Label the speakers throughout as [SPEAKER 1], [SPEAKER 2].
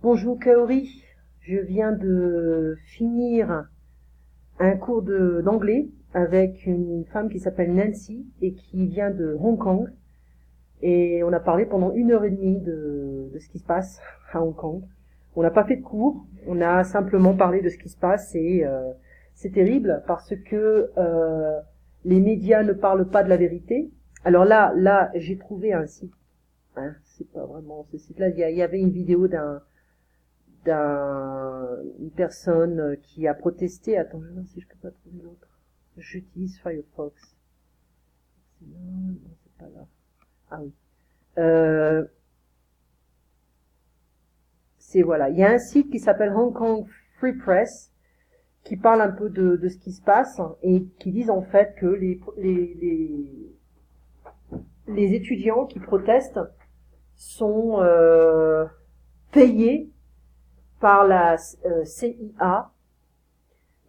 [SPEAKER 1] Bonjour Kaori, je viens de finir un cours d'anglais avec une femme qui s'appelle Nancy et qui vient de Hong Kong. Et on a parlé pendant 1 heure et demie de ce qui se passe à Hong Kong. On n'a pas fait de cours, on a simplement parlé de ce qui se passe et c'est terrible parce que les médias ne parlent pas de la vérité. Alors là, j'ai trouvé un site. Hein, c'est pas vraiment ce site-là. Il y avait une vidéo une personne qui a protesté. Attends, je vais voir si je peux pas trouver l'autre. J'utilise Firefox. Non, c'est pas là. Ah oui. Voilà. Il y a un site qui s'appelle Hong Kong Free Press qui parle un peu de ce qui se passe et qui disent en fait que les étudiants qui protestent sont payés par la CIA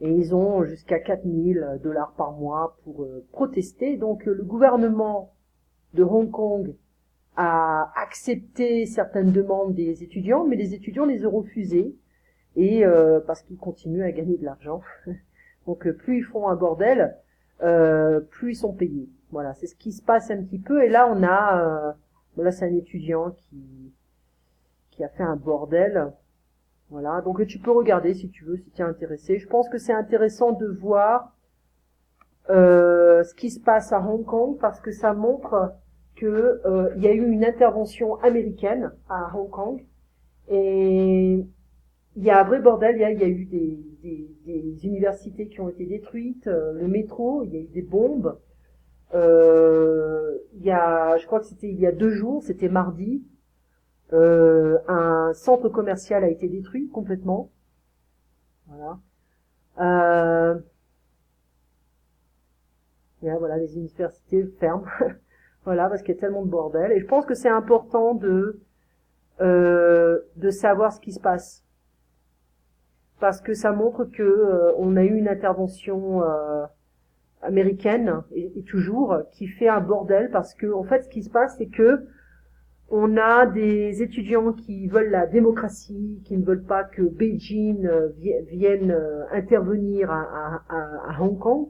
[SPEAKER 1] et ils ont jusqu'à 4 000 $ par mois pour protester. Donc le gouvernement de Hong Kong a accepté certaines demandes des étudiants, mais les étudiants les ont refusées et parce qu'ils continuent à gagner de l'argent. Donc plus ils font un bordel, plus ils sont payés. Voilà, c'est ce qui se passe un petit peu. Et là on a là c'est un étudiant qui a fait un bordel. Voilà, donc tu peux regarder si tu veux, si tu es intéressé. Je pense que c'est intéressant de voir ce qui se passe à Hong Kong parce que ça montre que il y a eu une intervention américaine à Hong Kong et il y a un vrai bordel. Il y a eu des universités qui ont été détruites, le métro, il y a eu des bombes. Je crois que c'était il y a 2 jours, c'était mardi. Un centre commercial a été détruit complètement. Voilà. Voilà, les universités ferment. Voilà, parce qu'il y a tellement de bordel. Et je pense que c'est important de savoir ce qui se passe. Parce que ça montre que on a eu une intervention américaine, et toujours, qui fait un bordel, parce que, en fait, ce qui se passe, c'est que on a des étudiants qui veulent la démocratie, qui ne veulent pas que Beijing vienne intervenir à Hong Kong.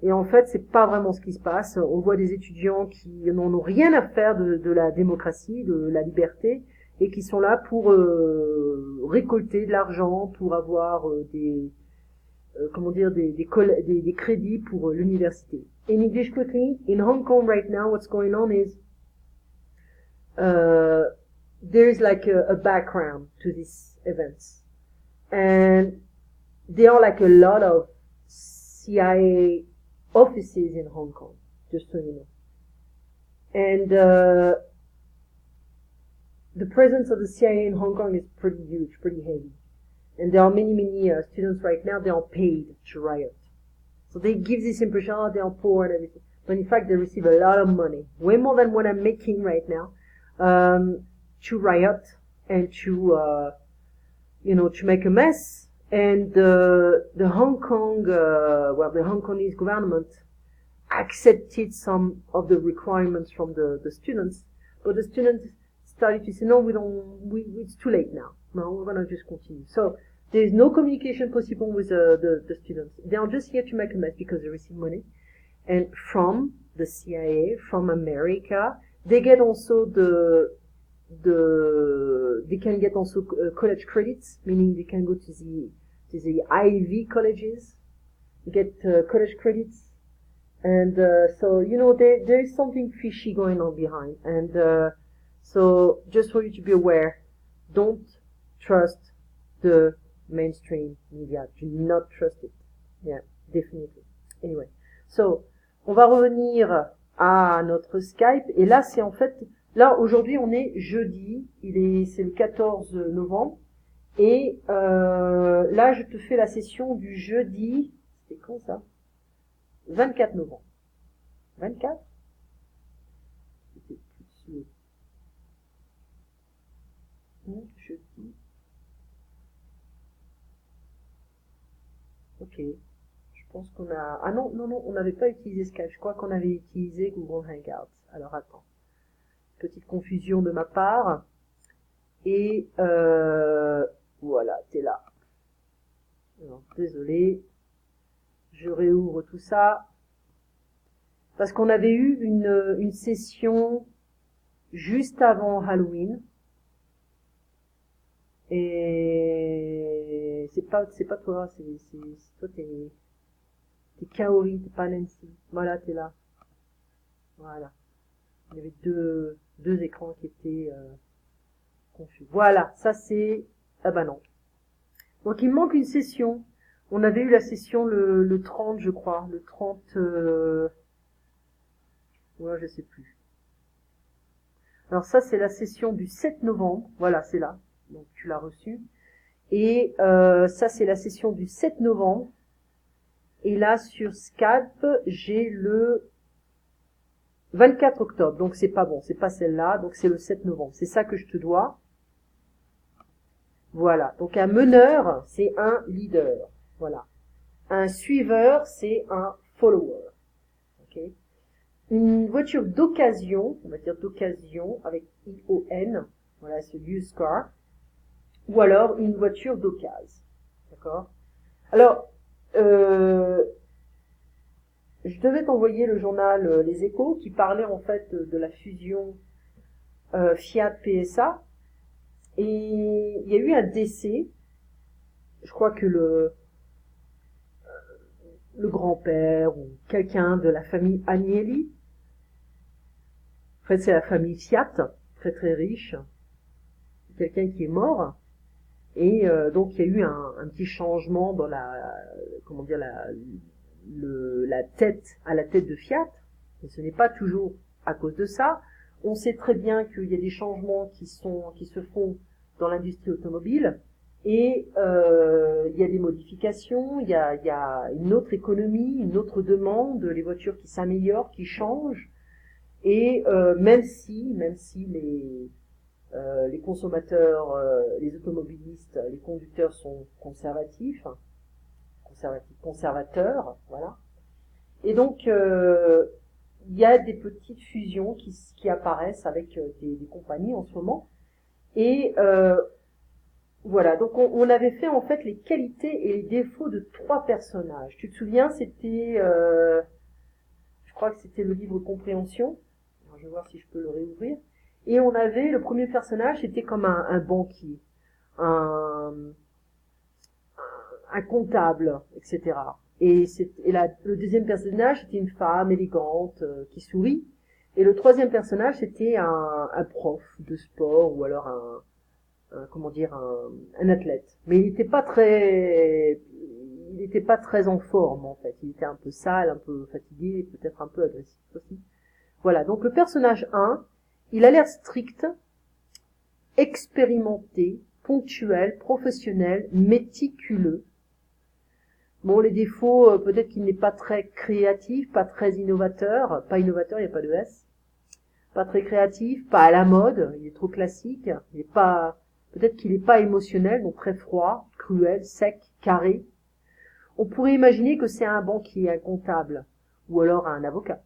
[SPEAKER 1] Et en fait, c'est pas vraiment ce qui se passe. On voit des étudiants qui n'en ont rien à faire de la démocratie, de la liberté, et qui sont là pour récolter de l'argent, pour avoir des crédits pour l'université. In English quickly, in Hong Kong right now, what's going on is there is like a background to these events, and there are like a lot of CIA offices in Hong Kong, just so you know. And the presence of the CIA in Hong Kong is pretty huge, pretty heavy. And there are many students right now, they are paid to riot. So they give this impression, oh, they are poor and everything. But in fact, they receive a lot of money, way more than what I'm making right now, to riot and to make a mess. And the Hong Kong, the Hong Kongese government accepted some of the requirements from the students, but the students started to say, no, it's too late now. No, we're going to just continue. So there is no communication possible with the students. They are just here to make a mess because they receive money. And from the CIA, from America, they get also they can get also college credits, meaning they can go to the Ivy colleges, get college credits. And so, there is something fishy going on behind. And so just for you to be aware, don't trust the mainstream media. Do not trust it. Yeah, definitely. Anyway, so on va revenir à notre Skype. Et là, c'est en fait, là aujourd'hui, on est jeudi. C'est le 14 novembre. Et là, je te fais la session du jeudi. C'est quand ça? 24 novembre. 24? C'était plus jeudi. Ok. Je pense qu'on a... Ah non, on n'avait pas utilisé Skype. Je crois qu'on avait utilisé Google Hangouts. Alors attends. Petite confusion de ma part. Et voilà, t'es là. Alors, désolé, je réouvre tout ça. Parce qu'on avait eu une session juste avant Halloween. Et c'est pas toi, c'est toi, t'es Kaori, t'es pas Nancy. Voilà, t'es là. Voilà. Il y avait deux écrans qui étaient confus. Voilà, ça c'est... Ah bah non. Donc il me manque une session. On avait eu la session le 30, je crois. Le 30... Ouais, je sais plus. Alors ça c'est la session du 7 novembre. Voilà, c'est là. Donc tu l'as reçue. Et ça c'est la session du 7 novembre. Et là sur Skype, j'ai le 24 octobre. Donc c'est pas bon, c'est pas celle-là. Donc c'est le 7 novembre. C'est ça que je te dois. Voilà. Donc un meneur, c'est un leader. Voilà. Un suiveur, c'est un follower. Ok. Une voiture d'occasion, on va dire d'occasion avec I-O-N. Voilà, c'est used car. Ou alors une voiture d'occasion. D'accord. Alors, je devais t'envoyer le journal Les Échos qui parlait en fait de la fusion Fiat-PSA. Et il y a eu un décès. Je crois que le grand-père ou quelqu'un de la famille Agnelli. En fait, c'est la famille Fiat, très très riche. Quelqu'un qui est mort. Et donc, il y a eu un petit changement dans comment dire, la tête, à la tête de Fiat. Mais ce n'est pas toujours à cause de ça. On sait très bien qu'il y a des changements qui se font dans l'industrie automobile. Et il y a des modifications, il y a une autre économie, une autre demande, les voitures qui s'améliorent, qui changent. Et même si les consommateurs, les automobilistes, les conducteurs sont conservateurs, voilà. Et donc il y a des petites fusions qui apparaissent avec des compagnies en ce moment. Et voilà, donc on avait fait en fait les qualités et les défauts de 3 personnages. Tu te souviens, c'était, je crois que c'était le livre Compréhension. Alors, je vais voir si je peux le réouvrir. Et on avait, le premier personnage, c'était comme un banquier, un, un comptable, etc. Et le deuxième personnage, c'était une femme élégante qui sourit. Et le troisième personnage, c'était un prof de sport ou alors comment dire, un athlète. Mais il n'était pas très en forme en fait. Il était un peu sale, un peu fatigué, peut-être un peu agressif aussi. Voilà. Donc le personnage 1, il a l'air strict, expérimenté, ponctuel, professionnel, méticuleux. Bon, les défauts, peut-être qu'il n'est pas très créatif, pas très innovateur. Pas innovateur, il n'y a pas de S. Pas très créatif, pas à la mode, il est trop classique. Il est pas, peut-être qu'il n'est pas émotionnel, donc très froid, cruel, sec, carré. On pourrait imaginer que c'est un banquier, un comptable, ou alors un avocat.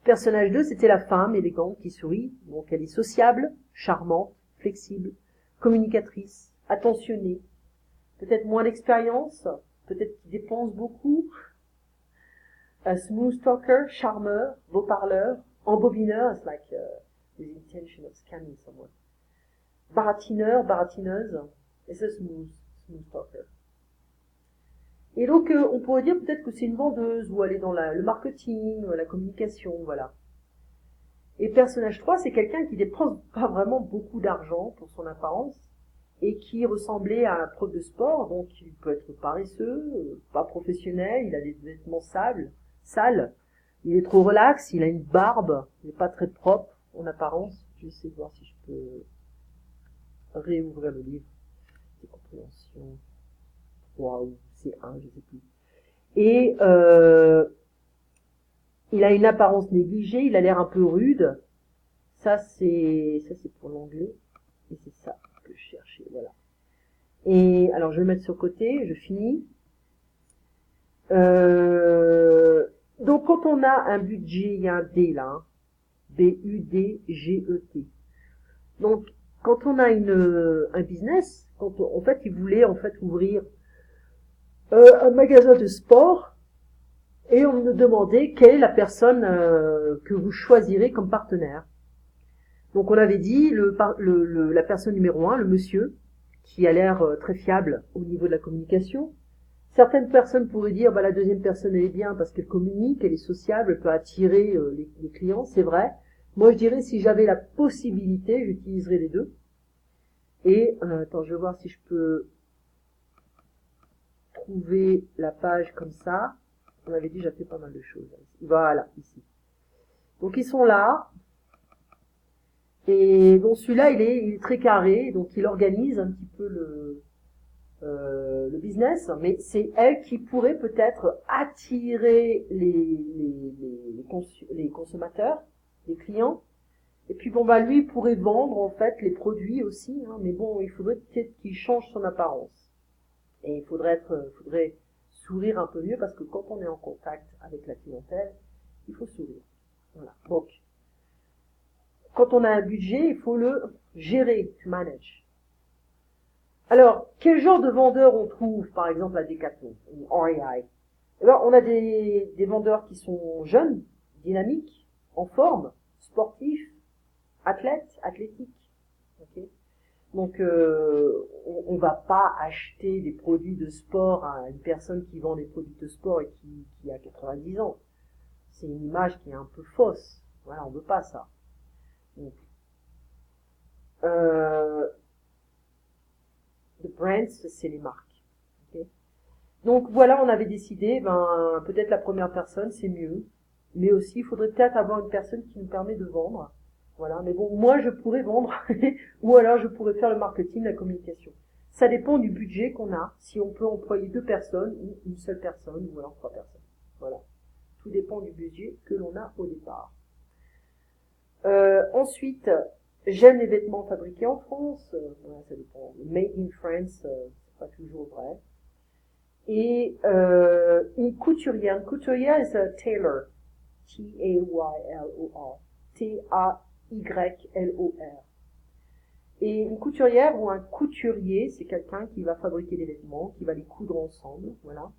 [SPEAKER 1] Personnage 2, c'était la femme élégante qui sourit, donc elle est sociable, charmante, flexible, communicatrice, attentionnée, peut-être moins d'expérience, peut-être qui dépense beaucoup, un smooth talker, charmeur, beau parleur, embobineur, it's like the intention of scanning someone. Baratineur, baratineuse, et c'est smooth talker. Et donc, on pourrait dire peut-être que c'est une vendeuse, ou elle est dans le marketing, la communication, voilà. Et personnage 3, c'est quelqu'un qui dépense pas vraiment beaucoup d'argent pour son apparence, et qui ressemblait à un prof de sport, donc il peut être paresseux, pas professionnel, il a des vêtements sales, il est trop relax, il a une barbe, il n'est pas très propre en apparence. Je vais essayer de voir si je peux réouvrir le livre. C'est compréhension 3 ou c'est 1, je sais plus. Et il a une apparence négligée, il a l'air un peu rude. Ça c'est pour l'anglais. Et c'est ça que je cherchais, voilà. Et alors je vais le mettre sur le côté, je finis. Donc quand on a un budget, il y a un D là, hein. B-U-D-G-E-T. Donc quand on a un business, en fait, il voulait en fait ouvrir un magasin de sport et on nous demandait quelle est la personne que vous choisirez comme partenaire. Donc on avait dit la personne numéro 1, le monsieur, qui a l'air très fiable au niveau de la communication. Certaines personnes pourraient dire la deuxième personne elle est bien parce qu'elle communique, elle est sociable, elle peut attirer les clients, c'est vrai. Moi je dirais si j'avais la possibilité, j'utiliserais les deux. Et attends, je vais voir si je peux trouver la page comme ça. On avait déjà fait pas mal de choses. Voilà, ici. Donc ils sont là. Et donc celui-là, il est très carré, donc il organise un petit peu le business, mais c'est elle qui pourrait peut-être attirer les consommateurs, les clients. Et puis lui il pourrait vendre en fait les produits aussi, hein, mais bon, il faudrait peut-être qu'il change son apparence. Et il faudrait sourire un peu mieux parce que quand on est en contact avec la clientèle, il faut sourire. Voilà. Donc, quand on a un budget, il faut le gérer, to manage. Alors, quel genre de vendeurs on trouve, par exemple, à Decathlon ou REI? Eh ben, on a des vendeurs qui sont jeunes, dynamiques, en forme, sportifs, athlétiques. Okay. Donc, on va pas acheter des produits de sport à une personne qui vend des produits de sport et qui a 90 ans. C'est une image qui est un peu fausse. Voilà, on veut pas ça. Donc, the brands, c'est les marques. Okay. Donc voilà, on avait décidé, peut-être la première personne, c'est mieux. Mais aussi, il faudrait peut-être avoir une personne qui nous permet de vendre. Voilà, mais bon, moi je pourrais vendre, ou alors je pourrais faire le marketing, la communication. Ça dépend du budget qu'on a, si on peut employer 2 personnes, ou une seule personne, ou alors 3 personnes. Voilà. Tout dépend du budget que l'on a au départ. Ensuite, j'aime les vêtements fabriqués en France. Voilà, ça dépend. Made in France, c'est pas toujours vrai. Et une couturière. Une couturière is a tailor. T-A-Y-L-O-R. T-A-Y-L-O-R. Et une couturière ou un couturier, c'est quelqu'un qui va fabriquer des vêtements, qui va les coudre ensemble. Voilà.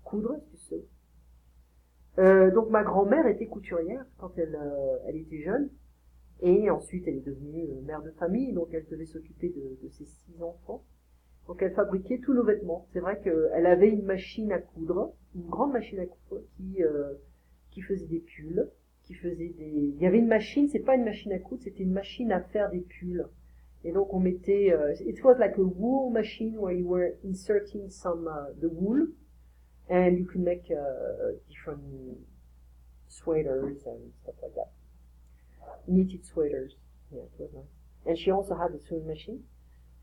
[SPEAKER 1] Coudre, tu sais. Donc ma grand-mère était couturière quand elle était jeune. Et ensuite, elle est devenue mère de famille, donc elle devait s'occuper de ses 6 enfants. Donc elle fabriquait tous nos vêtements. C'est vrai qu'elle avait une machine à coudre, une grande machine à coudre qui faisait des pulls, Il y avait une machine, c'est pas une machine à coudre, c'était une machine à faire des pulls. Et donc on mettait, it was like a wool machine where you were inserting the wool, and you could make different sweaters and stuff like that. Knitted sweaters. Yeah, it was nice. And she also had a sewing machine.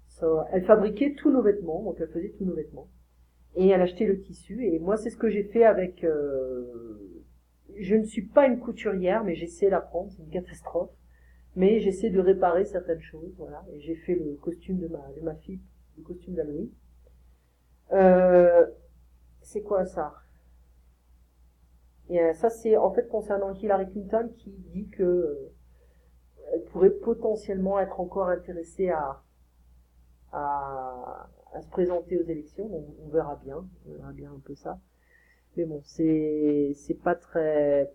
[SPEAKER 1] So, elle fabriquait tous nos vêtements, donc elle faisait tous nos vêtements. Et elle achetait le tissu, et moi c'est ce que j'ai fait avec... je ne suis pas une couturière, mais j'essaie d'apprendre, c'est une catastrophe. Mais j'essaie de réparer certaines choses, voilà. Et j'ai fait le costume de ma fille, le costume d'Halloween. C'est quoi ça? Et ça c'est en fait concernant Hillary Clinton qui dit que elle pourrait potentiellement être encore intéressée à se présenter aux élections. On verra bien un peu ça. Mais bon, c'est pas très...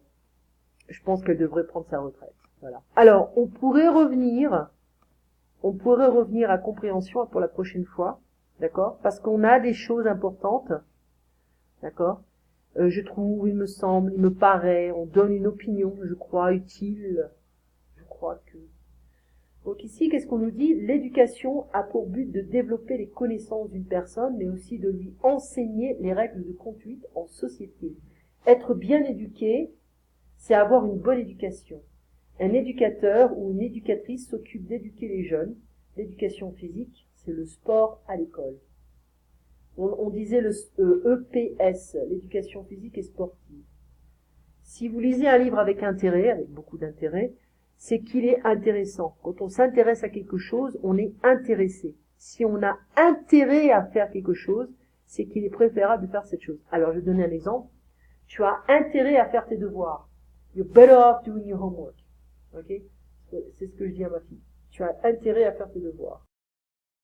[SPEAKER 1] Je pense qu'elle devrait prendre sa retraite. Voilà. Alors, on pourrait revenir à compréhension pour la prochaine fois, d'accord? Parce qu'on a des choses importantes, d'accord? Je trouve, il me paraît, on donne une opinion, je crois, utile. Je crois que... Donc ici, qu'est-ce qu'on nous dit? L'éducation a pour but de développer les connaissances d'une personne, mais aussi de lui enseigner les règles de conduite en société. Être bien éduqué, c'est avoir une bonne éducation. Un éducateur ou une éducatrice s'occupe d'éduquer les jeunes. L'éducation physique, c'est le sport à l'école. On disait le EPS, l'éducation physique et sportive. Si vous lisez un livre avec intérêt, avec beaucoup d'intérêt, c'est qu'il est intéressant. Quand on s'intéresse à quelque chose, on est intéressé. Si on a intérêt à faire quelque chose, c'est qu'il est préférable de faire cette chose. Alors, je vais donner un exemple. Tu as intérêt à faire tes devoirs. You're better off doing your homework. Ok? C'est ce que je dis à ma fille. tu as intérêt à faire tes devoirs.